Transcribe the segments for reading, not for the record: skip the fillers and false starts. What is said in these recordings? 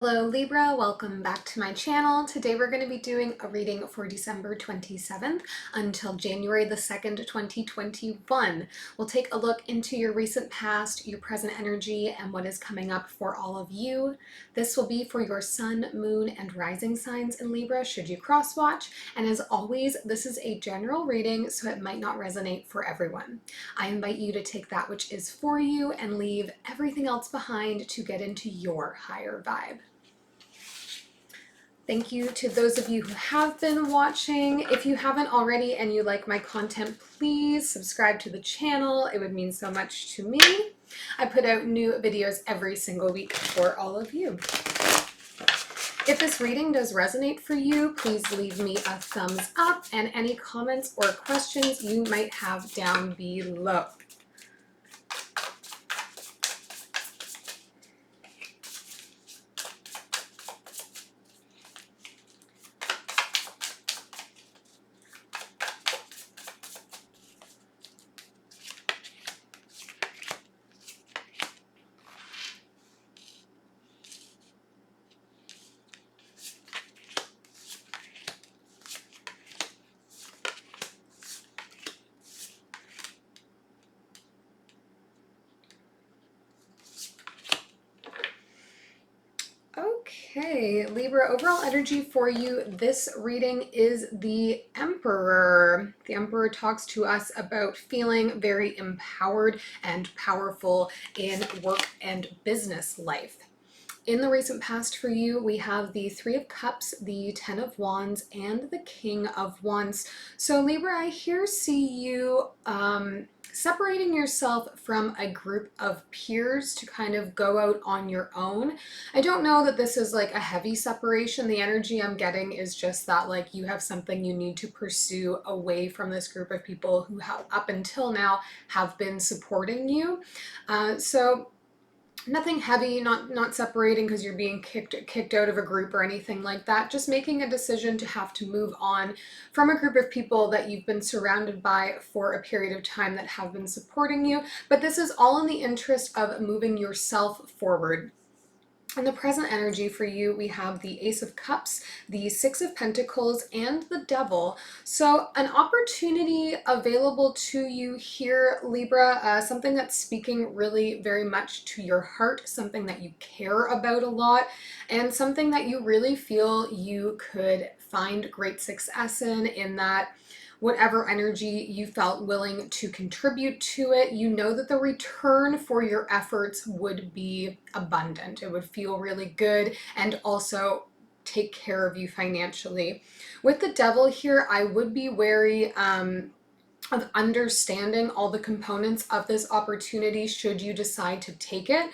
Hello Libra, welcome back to my channel. Today we're going to be doing a reading for December 27th until January the 2nd, 2021. We'll take a look into your recent past, your present energy, and what is coming up for all of you. This will be for your sun, moon, and rising signs in Libra should you cross watch. And as always, this is a general reading, so it might not resonate for everyone. I invite you to take that which is for you and leave everything else behind to get into your higher vibe. Thank you to those of you who have been watching. If you haven't already and you like my content, please subscribe to the channel. It would mean so much to me. I put out new videos every single week for all of you. If this reading does resonate for you, please leave me a thumbs up and any comments or questions you might have down below. Okay, Libra, overall energy for you this reading is the Emperor. The Emperor talks to us about feeling very empowered and powerful in work and business life. In the recent past for you, we have the Three of Cups, the Ten of Wands, and the King of Wands. So Libra, I here see you separating yourself from a group of peers to kind of go out on your own. I don't know that this is like a heavy separation. The energy I'm getting is just that like you have something you need to pursue away from this group of people who have up until now have been supporting you. So nothing heavy, not separating because you're being kicked out of a group or anything like that. Just making a decision to have to move on from a group of people that you've been surrounded by for a period of time that have been supporting you. But this is all in the interest of moving yourself forward. In the present energy for you, we have the Ace of Cups, the Six of Pentacles, and the Devil. So an opportunity available to you here, Libra, something that's speaking really very much to your heart, something that you care about a lot, and something that you really feel you could find great success in that whatever energy you felt willing to contribute to it, you know that the return for your efforts would be abundant. It would feel really good and also take care of you financially. With the Devil here, I would be wary of understanding all the components of this opportunity should you decide to take it.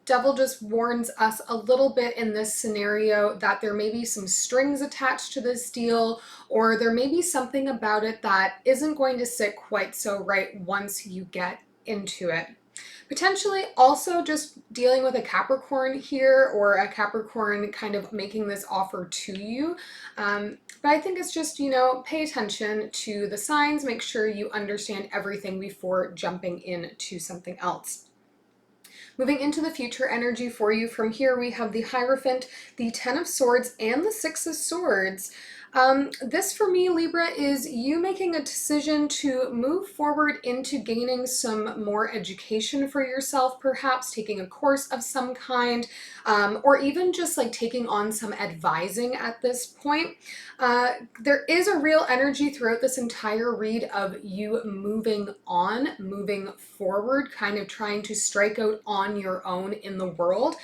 Devil just warns us a little bit in this scenario that there may be some strings attached to this deal, or there may be something about it that isn't going to sit quite so right once you get into it. Potentially also just dealing with a Capricorn here, or a Capricorn kind of making this offer to you. But I think it's just, pay attention to the signs, make sure you understand everything before jumping into something else. Moving into the future energy for you, from here we have the Hierophant, the Ten of Swords, and the Six of Swords. This for me, Libra, is you making a decision to move forward into gaining some more education for yourself, perhaps taking a course of some kind, or even just like taking on some advising at this point. There is a real energy throughout this entire read of you moving on, moving forward, kind of trying to strike out on your own in the world.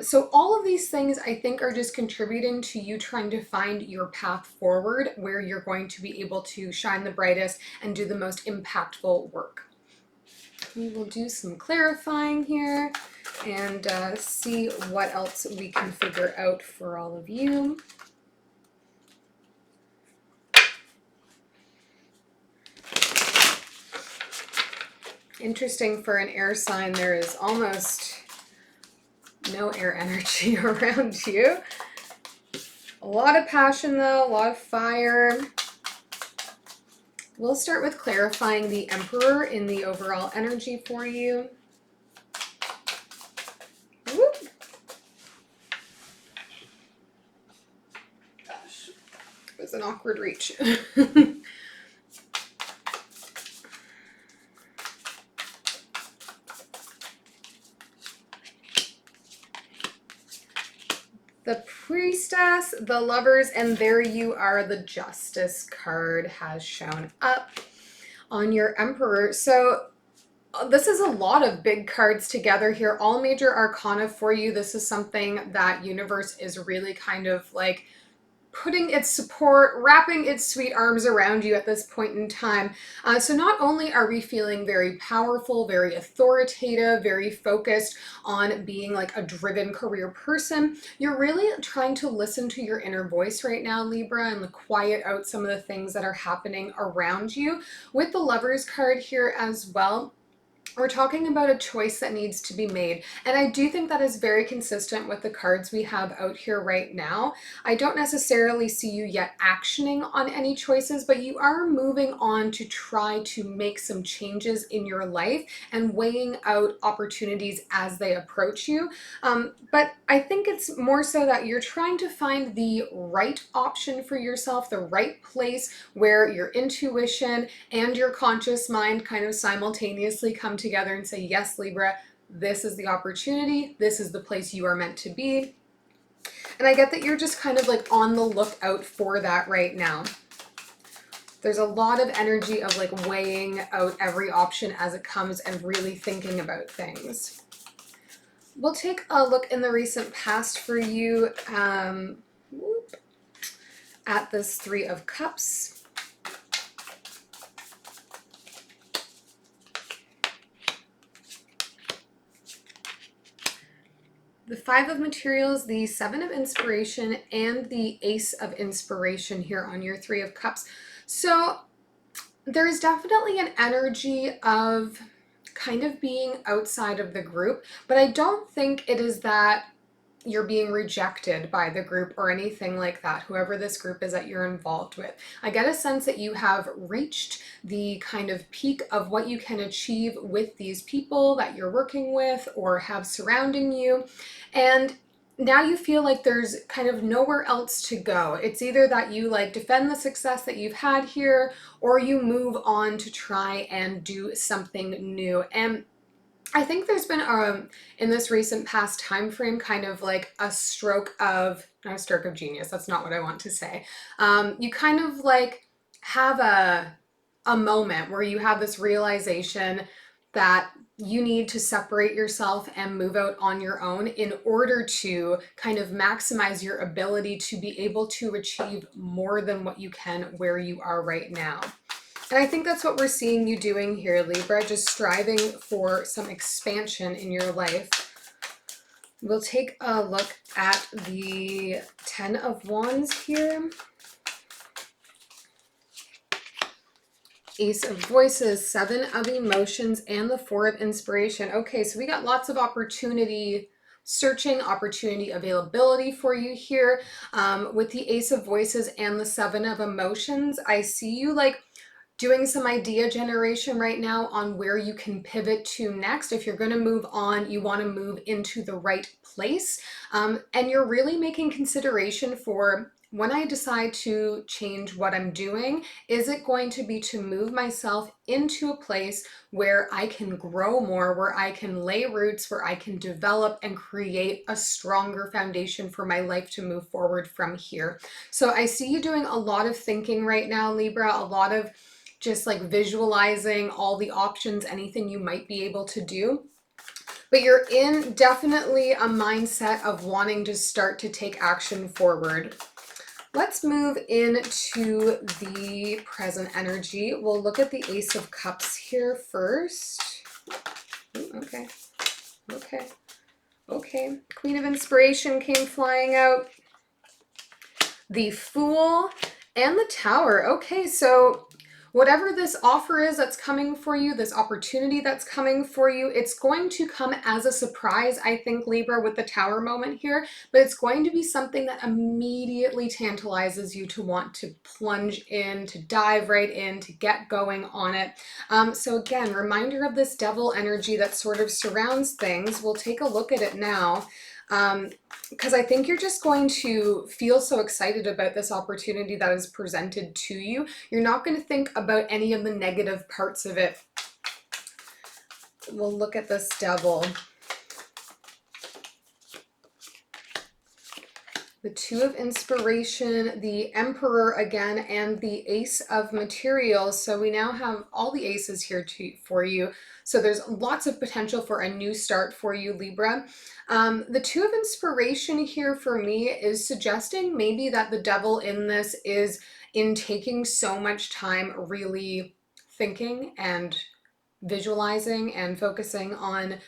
So all of these things I think are just contributing to you trying to find your path forward where you're going to be able to shine the brightest and do the most impactful work. We will do some clarifying here and see what else we can figure out for all of you. Interesting, for an air sign, there is almost no air energy around you. A lot of passion though, a lot of fire. We'll start with clarifying the Emperor in the overall energy for you. Whoop. was an awkward reach. The Priestess, the Lovers, and there you are. The Justice card has shown up on your Emperor. So this is a lot of big cards together here, all major arcana for you. This is something that universe is really kind of like putting its support, wrapping its sweet arms around you at this point in time. So not only are we feeling very powerful, very authoritative, very focused on being like a driven career person, you're really trying to listen to your inner voice right now, Libra, and quiet out some of the things that are happening around you. With the Lovers card here as well, we're talking about a choice that needs to be made. And I do think that is very consistent with the cards we have out here right now. I don't necessarily see you yet actioning on any choices, but you are moving on to try to make some changes in your life and weighing out opportunities as they approach you. But I think it's more so that you're trying to find the right option for yourself, the right place where your intuition and your conscious mind kind of simultaneously come together and say, yes, Libra, this is the opportunity. This is the place you are meant to be. And I get that you're just kind of like on the lookout for that right now. There's a lot of energy of like weighing out every option as it comes and really thinking about things. We'll take a look in the recent past for you at this Three of Cups. The Five of Materials, the Seven of Inspiration, and the Ace of Inspiration here on your Three of Cups. So there's definitely an energy of kind of being outside of the group, but I don't think it is that you're being rejected by the group or anything like that, whoever this group is that you're involved with. I get a sense that you have reached the kind of peak of what you can achieve with these people that you're working with or have surrounding you. And now you feel like there's kind of nowhere else to go. It's either that you like defend the success that you've had here, or you move on to try and do something new. And I think there's been in this recent past time frame kind of like a stroke of, not a stroke of genius, that's not what I want to say. You kind of like have a moment where you have this realization that you need to separate yourself and move out on your own in order to kind of maximize your ability to be able to achieve more than what you can where you are right now. And I think that's what we're seeing you doing here, Libra, just striving for some expansion in your life. We'll take a look at the Ten of Wands here. Ace of Voices, Seven of Emotions, and the Four of Inspiration. Okay, so we got lots of opportunity searching, opportunity availability for you here. With the Ace of Voices and the Seven of Emotions, I see you like doing some idea generation right now on where you can pivot to next. If you're going to move on, you want to move into the right place. And you're really making consideration for, when I decide to change what I'm doing, is it going to be to move myself into a place where I can grow more, where I can lay roots, where I can develop and create a stronger foundation for my life to move forward from here. So I see you doing a lot of thinking right now, Libra, a lot of just like visualizing all the options, anything you might be able to do. But you're in definitely a mindset of wanting to start to take action forward. Let's move into the present energy. We'll look at the Ace of Cups here first. Ooh, okay. Queen of Inspiration came flying out. The Fool and the Tower. Okay, so whatever this offer is that's coming for you, this opportunity that's coming for you, it's going to come as a surprise, I think, Libra, with the Tower moment here, but it's going to be something that immediately tantalizes you to want to plunge in, to dive right in, to get going on it. So again, reminder of this Devil energy that sort of surrounds things. We'll take a look at it now. Because I think you're just going to feel so excited about this opportunity that is presented to you. You're not going to think about any of the negative parts of it. We'll look at this Devil. The Two of Inspiration, the Emperor again, and the Ace of Materials. So we now have all the aces here for you. So there's lots of potential for a new start for you, Libra. The Two of Inspiration here for me is suggesting maybe that the Devil in this is in taking so much time really thinking and visualizing and focusing on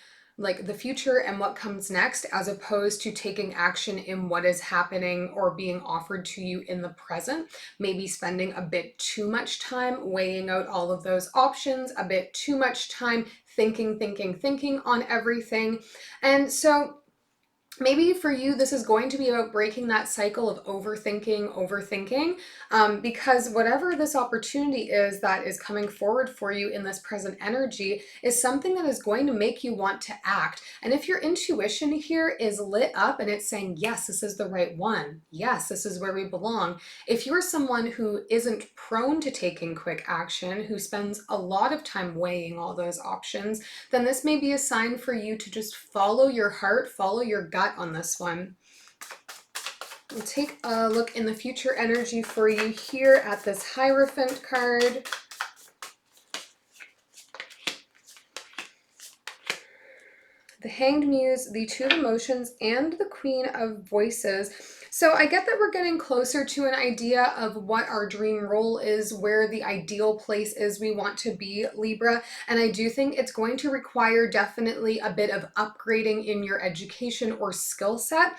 like the future and what comes next, as opposed to taking action in what is happening or being offered to you in the present. Maybe spending a bit too much time weighing out all of those options, a bit too much time thinking on everything. And so maybe for you, this is going to be about breaking that cycle of overthinking, because whatever this opportunity is that is coming forward for you in this present energy is something that is going to make you want to act. And if your intuition here is lit up and it's saying, yes, this is the right one. Yes, this is where we belong. If you're someone who isn't prone to taking quick action, who spends a lot of time weighing all those options, then this may be a sign for you to just follow your heart, follow your gut on this one. We'll take a look in the future energy for you here at this Hierophant card. The Hanged Muse, the Two of Emotions, and the Queen of Voices. So I get that we're getting closer to an idea of what our dream role is, where the ideal place is we want to be, Libra. And I do think it's going to require definitely a bit of upgrading in your education or skill set.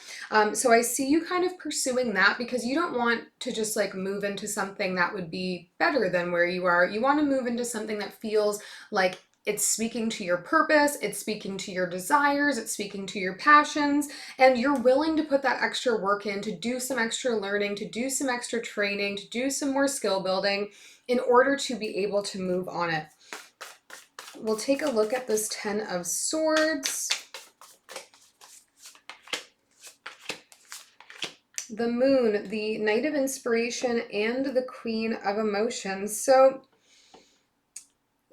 So I see you kind of pursuing that, because you don't want to just like move into something that would be better than where you are. You want to move into something that feels like it's speaking to your purpose, it's speaking to your desires, it's speaking to your passions, and you're willing to put that extra work in, to do some extra learning, to do some extra training, to do some more skill building in order to be able to move on it. We'll take a look at this Ten of Swords. The Moon, the Knight of Inspiration, and the Queen of Emotions. So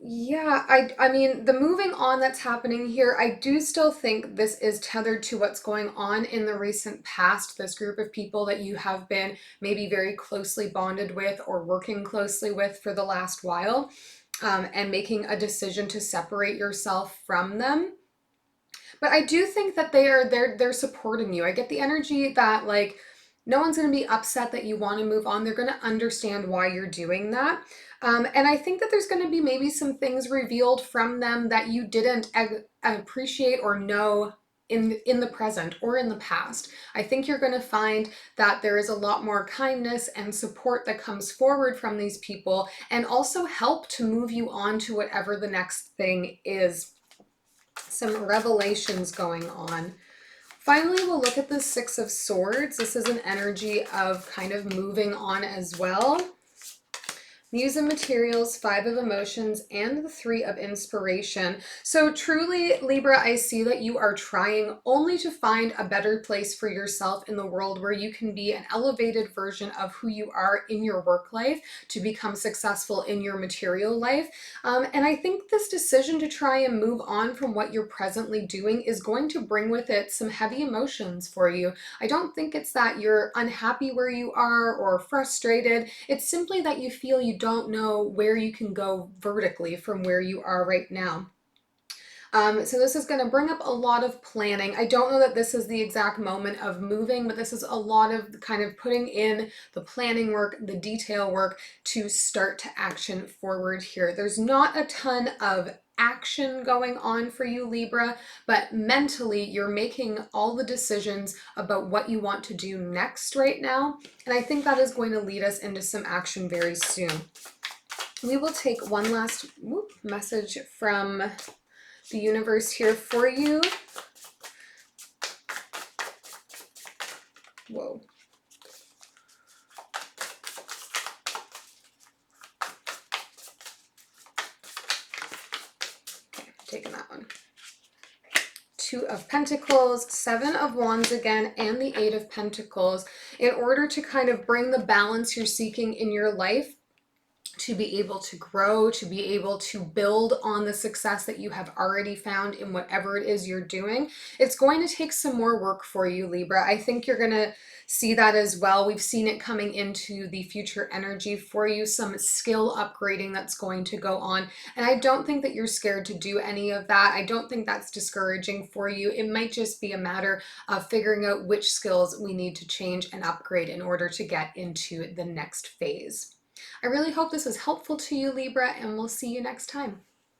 yeah, I mean, the moving on that's happening here, I do still think this is tethered to what's going on in the recent past, this group of people that you have been maybe very closely bonded with or working closely with for the last while, and making a decision to separate yourself from them. But I do think that they're supporting you. I get the energy that like no one's going to be upset that you want to move on. They're going to understand why you're doing that. And I think that there's going to be maybe some things revealed from them that you didn't appreciate or know in the present or in the past. I think you're going to find that there is a lot more kindness and support that comes forward from these people, and also help to move you on to whatever the next thing is. Some revelations going on. Finally, we'll look at the Six of Swords. This is an energy of kind of moving on as well. Muse of Materials, Five of Emotions, and the Three of Inspiration. So truly, Libra, I see that you are trying only to find a better place for yourself in the world, where you can be an elevated version of who you are in your work life, to become successful in your material life. And I think this decision to try and move on from what you're presently doing is going to bring with it some heavy emotions for you. I don't think it's that you're unhappy where you are or frustrated. It's simply that you feel you don't know where you can go vertically from where you are right now. So this is going to bring up a lot of planning. I don't know that this is the exact moment of moving, but this is a lot of kind of putting in the planning work, the detail work to start to action forward here. There's not a ton of action going on for you, Libra, but mentally you're making all the decisions about what you want to do next right now. And I think that is going to lead us into some action very soon. We will take one last message from the universe here for you. Whoa. Okay, taking that one. Two of Pentacles, Seven of Wands again, and the Eight of Pentacles, in order to kind of bring the balance you're seeking in your life, to be able to grow, to be able to build on the success that you have already found in whatever it is you're doing. It's going to take some more work for you, Libra. I think you're going to see that as well. We've seen it coming into the future energy for you, some skill upgrading that's going to go on. And I don't think that you're scared to do any of that. I don't think that's discouraging for you. It might just be a matter of figuring out which skills we need to change and upgrade in order to get into the next phase. I really hope this was helpful to you, Libra, and we'll see you next time.